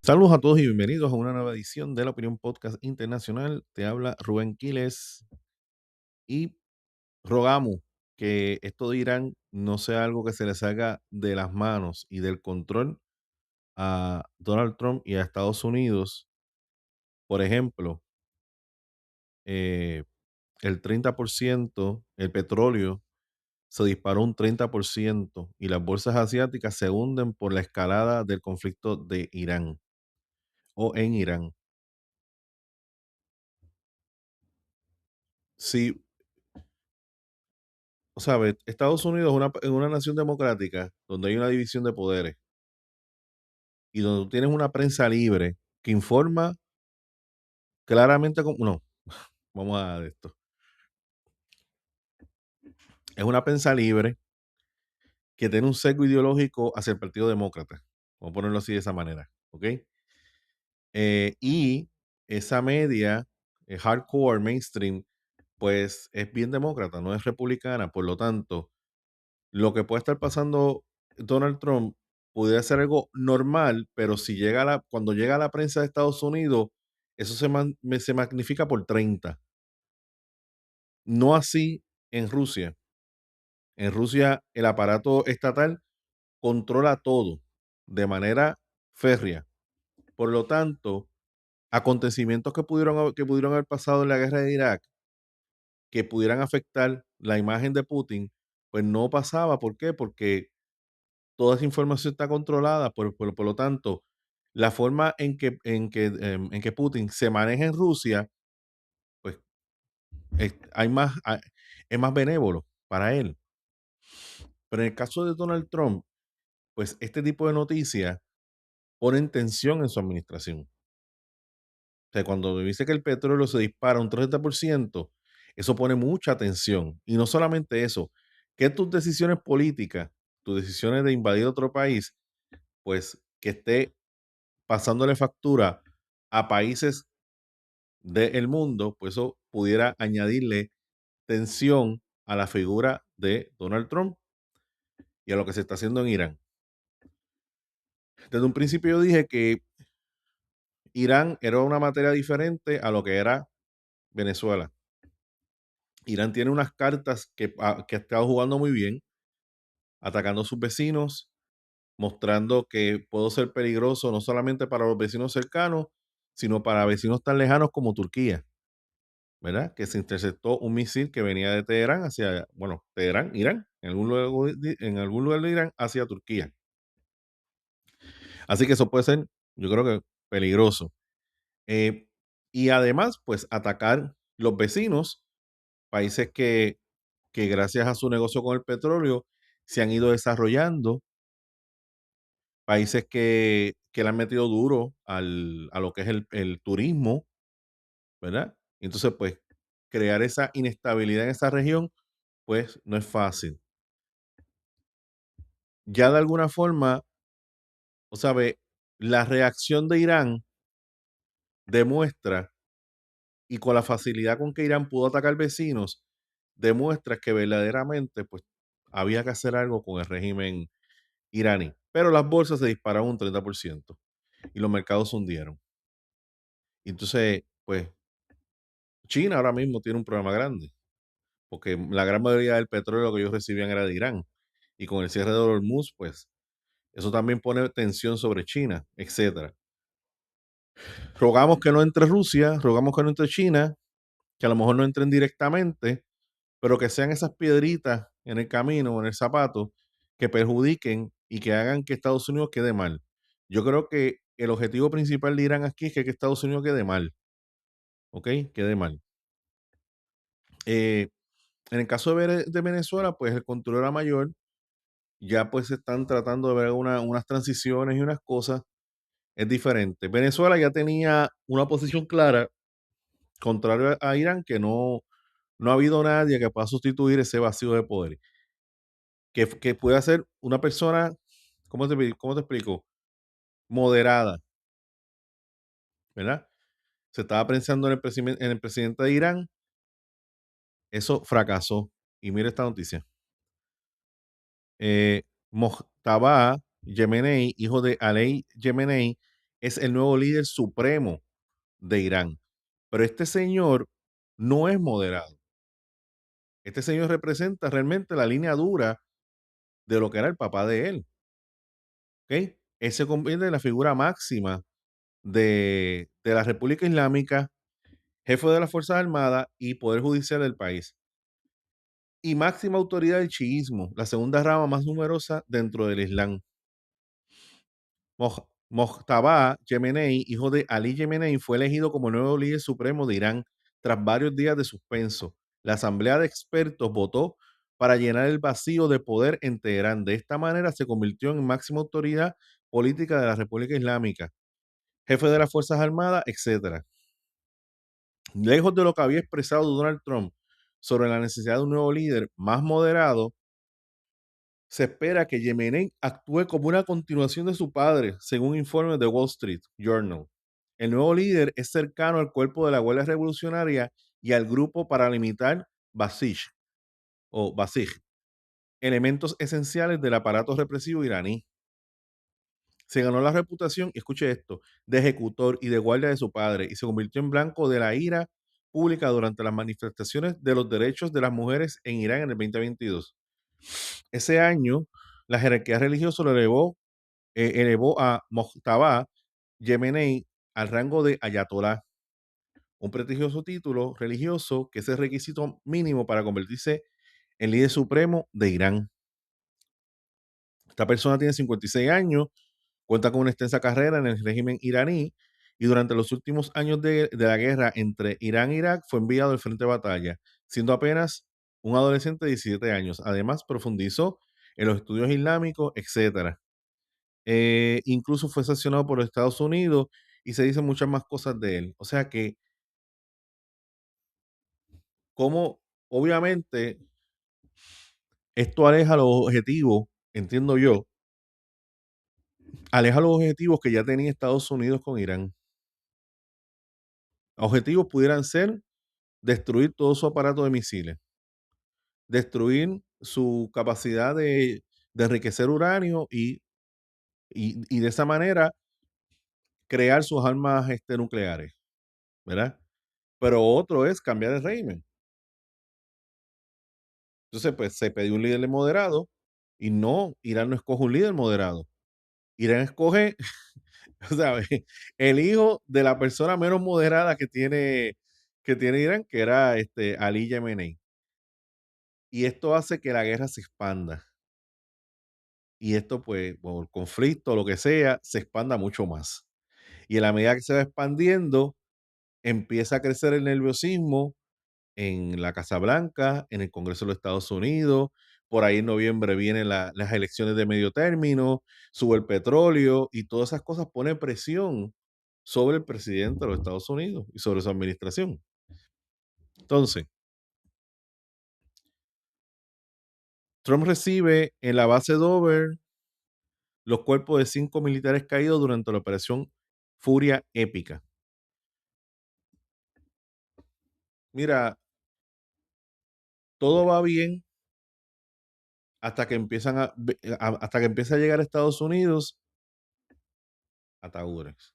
Saludos a todos y bienvenidos a una nueva edición de la Opinión Podcast Internacional. Te habla Rubén Quiles y rogamos que esto de Irán no sea algo que se le salga de las manos y del control a Donald Trump y a Estados Unidos. Por ejemplo, eh, el 30%, el petróleo se disparó un 30% y las bolsas asiáticas se hunden por la escalada del conflicto de Irán o en Irán. Sí. O sea, ve, Estados Unidos es una nación democrática donde hay una división de poderes y donde tú tienes una prensa libre que informa claramente como no, vamos a de esto. Es una prensa libre que tiene un sesgo ideológico hacia el Partido Demócrata. Vamos a ponerlo así de esa manera, ¿ok? Y esa media, hardcore, mainstream, pues es bien demócrata, no es republicana. Por lo tanto, lo que puede estar pasando Donald Trump pudiera ser algo normal, pero si llega cuando llega a la prensa de Estados Unidos, eso se magnifica por 30. No así en Rusia. En Rusia el aparato estatal controla todo de manera férrea. Por lo tanto, acontecimientos que pudieron haber pasado en la guerra de Irak, que pudieran afectar la imagen de Putin, pues no pasaba. ¿Por qué? Porque toda esa información está controlada, por lo tanto, la forma en que Putin se maneja en Rusia, pues, hay más es más benévolo para él. Pero en el caso de Donald Trump, pues, este tipo de noticias ponen tensión en su administración. O sea, cuando dice que el petróleo se dispara un 30%, eso pone mucha tensión. Y no solamente eso, que tus decisiones políticas, tus decisiones de invadir otro país, pues, que esté pasándole factura a países del mundo, pues eso pudiera añadirle tensión a la figura de Donald Trump y a lo que se está haciendo en Irán. Desde un principio yo dije que Irán era una materia diferente a lo que era Venezuela. Irán tiene unas cartas que ha estado jugando muy bien, atacando a sus vecinos, mostrando que puedo ser peligroso no solamente para los vecinos cercanos, sino para vecinos tan lejanos como Turquía. ¿Verdad? Que se interceptó un misil que venía de Teherán hacia, bueno, Teherán, Irán, en algún lugar de Irán hacia Turquía. Así que eso puede ser, yo creo que peligroso. Eh, y además, pues atacar los vecinos, países que gracias a su negocio con el petróleo se han ido desarrollando, países que le han metido duro a lo que es el turismo, ¿verdad? Entonces, pues, crear esa inestabilidad en esa región, pues, no es fácil. Ya de alguna forma, o sea, ve, la reacción de Irán demuestra, y con la facilidad con que Irán pudo atacar vecinos, demuestra que verdaderamente, pues, había que hacer algo con el régimen iraní. Pero las bolsas se dispararon un 30% y los mercados se hundieron. Entonces, pues, China ahora mismo tiene un problema grande, porque la gran mayoría del petróleo que ellos recibían era de Irán. Y con el cierre de Hormuz, pues, eso también pone tensión sobre China, etcétera. Rogamos que no entre Rusia, rogamos que no entre China, que a lo mejor no entren directamente, pero que sean esas piedritas en el camino o en el zapato que perjudiquen y que hagan que Estados Unidos quede mal. Yo creo que el objetivo principal de Irán aquí es que Estados Unidos quede mal, ¿ok? Quede mal. Eh, en el caso de Venezuela, pues el control era mayor, ya pues se están tratando de ver unas transiciones y unas cosas, es diferente. Venezuela ya tenía una posición clara, contrario a Irán, que no ha habido nadie que pueda sustituir ese vacío de poder. Que pueda ser una persona, cómo te explico? Moderada, ¿verdad? Se estaba pensando en el presidente de Irán, eso fracasó. Y mire esta noticia. Mojtaba Yemenei, hijo de Alei Yemenei, es el nuevo líder supremo de Irán. Pero este señor no es moderado. Este señor representa realmente la línea dura de lo que era el papá de él. ¿Ok? Él se convierte en la figura máxima de la República Islámica, jefe de las Fuerzas Armadas y Poder Judicial del país. Y máxima autoridad del chiismo, la segunda rama más numerosa dentro del Islam. Mojtaba Yemenei, hijo de Ali Yemenei, fue elegido como nuevo líder supremo de Irán tras varios días de suspenso. La asamblea de expertos votó para llenar el vacío de poder en Teherán. De esta manera se convirtió en máxima autoridad política de la República Islámica, jefe de las Fuerzas Armadas, etcétera. Lejos de lo que había expresado Donald Trump sobre la necesidad de un nuevo líder más moderado, se espera que Yemenei actúe como una continuación de su padre, según informes de Wall Street Journal. El nuevo líder es cercano al cuerpo de la Guardia Revolucionaria y al grupo paramilitar Basij, elementos esenciales del aparato represivo iraní. Se ganó la reputación, escuche esto, de ejecutor y de guardia de su padre y se convirtió en blanco de la ira pública durante las manifestaciones de los derechos de las mujeres en Irán en el 2022. Ese año, la jerarquía religiosa lo elevó a Mojtaba Yemenei al rango de ayatolá, un prestigioso título religioso que es el requisito mínimo para convertirse en líder supremo de Irán. Esta persona tiene 56 años, cuenta con una extensa carrera en el régimen iraní y durante los últimos años de la guerra entre Irán e Irak fue enviado al frente de batalla, siendo apenas un adolescente de 17 años. Además, profundizó en los estudios islámicos, etcétera. Incluso fue sancionado por los Estados Unidos y se dicen muchas más cosas de él. O sea que, como obviamente esto aleja los objetivos, entiendo yo, aleja los objetivos que ya tenía Estados Unidos con Irán. Objetivos pudieran ser destruir todo su aparato de misiles, destruir su capacidad de enriquecer uranio y de esa manera crear sus armas nucleares, ¿verdad? Pero otro es cambiar el régimen. Entonces, pues se pidió un líder moderado y no, Irán no escoge un líder moderado. Irán escoge, ¿sabes? El hijo de la persona menos moderada que tiene Irán, que era Ali Yamenei. Y esto hace que la guerra se expanda. Y esto, pues, por conflicto, lo que sea, se expanda mucho más. Y en la medida que se va expandiendo, empieza a crecer el nerviosismo en la Casa Blanca, en el Congreso de los Estados Unidos. Por ahí en noviembre vienen las elecciones de medio término, sube el petróleo y todas esas cosas ponen presión sobre el presidente de los Estados Unidos y sobre su administración. Entonces, Trump recibe en la base Dover los cuerpos de 5 militares caídos durante la operación Furia Épica. Mira, todo va bien hasta que hasta que empieza a llegar a Estados Unidos ataúdes.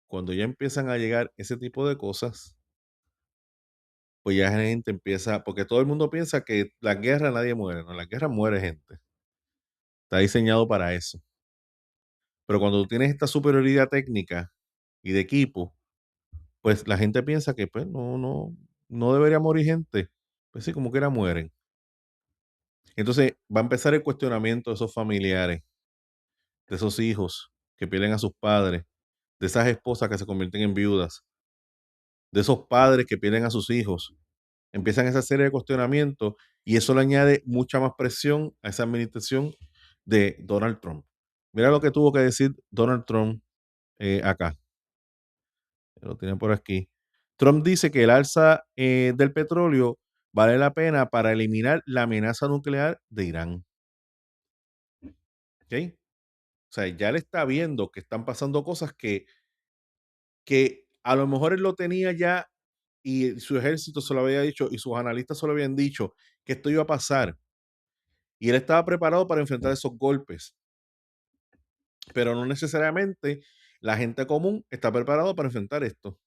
Cuando ya empiezan a llegar ese tipo de cosas, pues ya la gente empieza, porque todo el mundo piensa que la guerra nadie muere, no, la guerra muere gente. Está diseñado para eso. Pero cuando tú tienes esta superioridad técnica y de equipo, pues la gente piensa que pues no debería morir gente. Pues sí, como quiera mueren. Entonces va a empezar el cuestionamiento de esos familiares, de esos hijos que pierden a sus padres, de esas esposas que se convierten en viudas, de esos padres que pierden a sus hijos. Empiezan esa serie de cuestionamientos y eso le añade mucha más presión a esa administración de Donald Trump. Mira lo que tuvo que decir Donald Trump acá. Lo tienen por aquí. Trump dice que el alza del petróleo vale la pena para eliminar la amenaza nuclear de Irán. ¿Ok? O sea, ya le está viendo que están pasando cosas que a lo mejor él lo tenía ya y su ejército se lo había dicho y sus analistas se lo habían dicho que esto iba a pasar. Y él estaba preparado para enfrentar esos golpes. pero no necesariamente la gente común está preparado para enfrentar esto.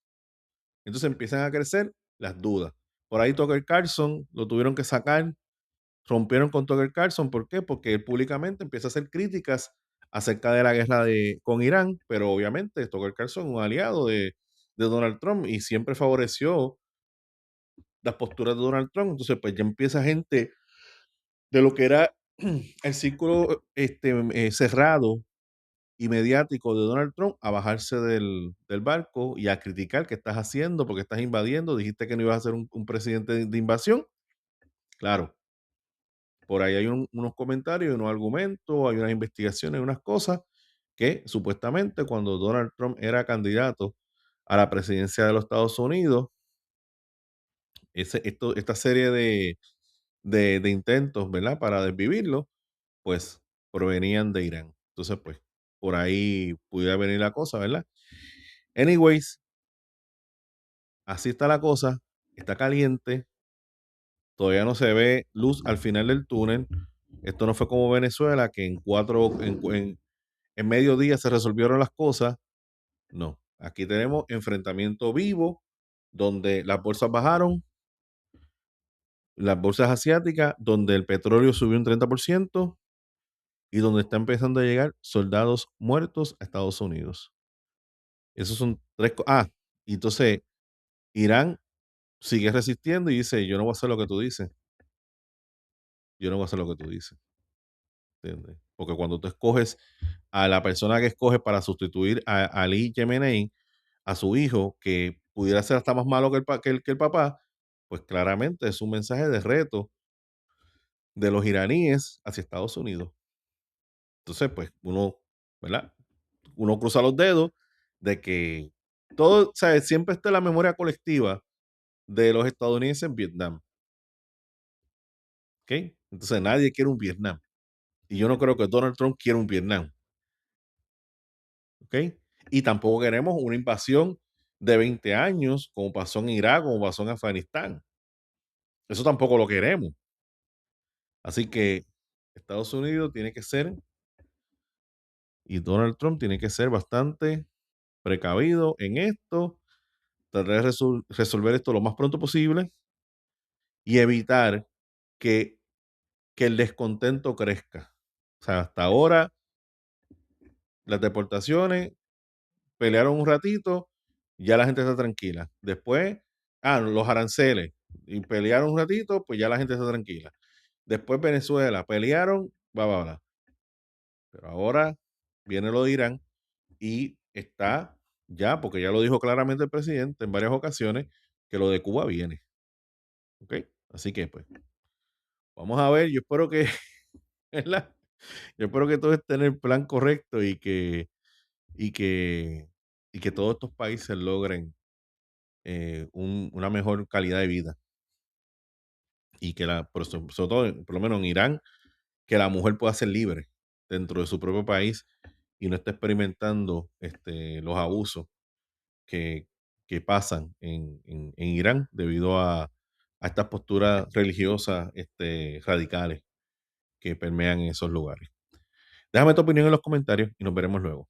Entonces empiezan a crecer las dudas. Por ahí Tucker Carlson lo tuvieron que sacar, rompieron con Tucker Carlson. ¿Por qué? Porque él públicamente empieza a hacer críticas acerca de la guerra con Irán, pero obviamente Tucker Carlson es un aliado de Donald Trump y siempre favoreció las posturas de Donald Trump. Entonces, pues ya empieza gente de lo que era el círculo cerrado y mediático de Donald Trump a bajarse del barco y a criticar qué estás haciendo, porque estás invadiendo, dijiste que no ibas a ser un presidente de invasión. Claro, por ahí hay unos comentarios, unos argumentos, hay unas investigaciones, unas cosas que supuestamente cuando Donald Trump era candidato a la presidencia de los Estados Unidos, esta serie de intentos, ¿verdad? Para desvivirlo, pues provenían de Irán. Entonces, pues por ahí pudiera venir la cosa, ¿verdad? Anyways, así está la cosa, está caliente, todavía no se ve luz al final del túnel. Esto no fue como Venezuela, que en medio día se resolvieron las cosas. No, aquí tenemos enfrentamiento vivo, donde las bolsas bajaron, las bolsas asiáticas, donde el petróleo subió un 30% y donde está empezando a llegar soldados muertos a Estados Unidos. Esos son tres cosas. Y entonces Irán sigue resistiendo y dice, yo no voy a hacer lo que tú dices, yo no voy a hacer lo que tú dices. ¿Entiendes? Porque cuando tú escoges a la persona que escoges para sustituir a Ali Khamenei, a su hijo, que pudiera ser hasta más malo que el papá, pues claramente es un mensaje de reto de los iraníes hacia Estados Unidos. Entonces, pues uno, ¿verdad? Uno cruza los dedos de que todo, o sea, siempre está en la memoria colectiva de los estadounidenses en Vietnam. ¿Ok? Entonces nadie quiere un Vietnam. Y yo no creo que Donald Trump quiera un Vietnam. ¿Ok? Y tampoco queremos una invasión de 20 años, como pasó en Irak, como pasó en Afganistán. Eso tampoco lo queremos. Así que Estados Unidos tiene que ser, y Donald Trump tiene que ser bastante precavido en esto, tratar de resolver esto lo más pronto posible y evitar que, que el descontento crezca. O sea, hasta ahora las deportaciones pelearon un ratito, ya la gente está tranquila. Después, los aranceles, y pelearon un ratito, pues ya la gente está tranquila. Después Venezuela, pelearon, bla. Pero ahora viene lo de Irán y está ya, porque ya lo dijo claramente el presidente en varias ocasiones, que lo de Cuba viene. ¿Ok? Así que, pues, vamos a ver, yo espero que, ¿verdad? Yo espero que todo esté en el plan correcto y que, y que todos estos países logren una mejor calidad de vida y que sobre todo, por lo menos en Irán, que la mujer pueda ser libre dentro de su propio país y no esté experimentando los abusos que, que pasan en Irán debido a estas posturas religiosas radicales que permean en esos lugares. Déjame tu opinión en los comentarios y nos veremos luego.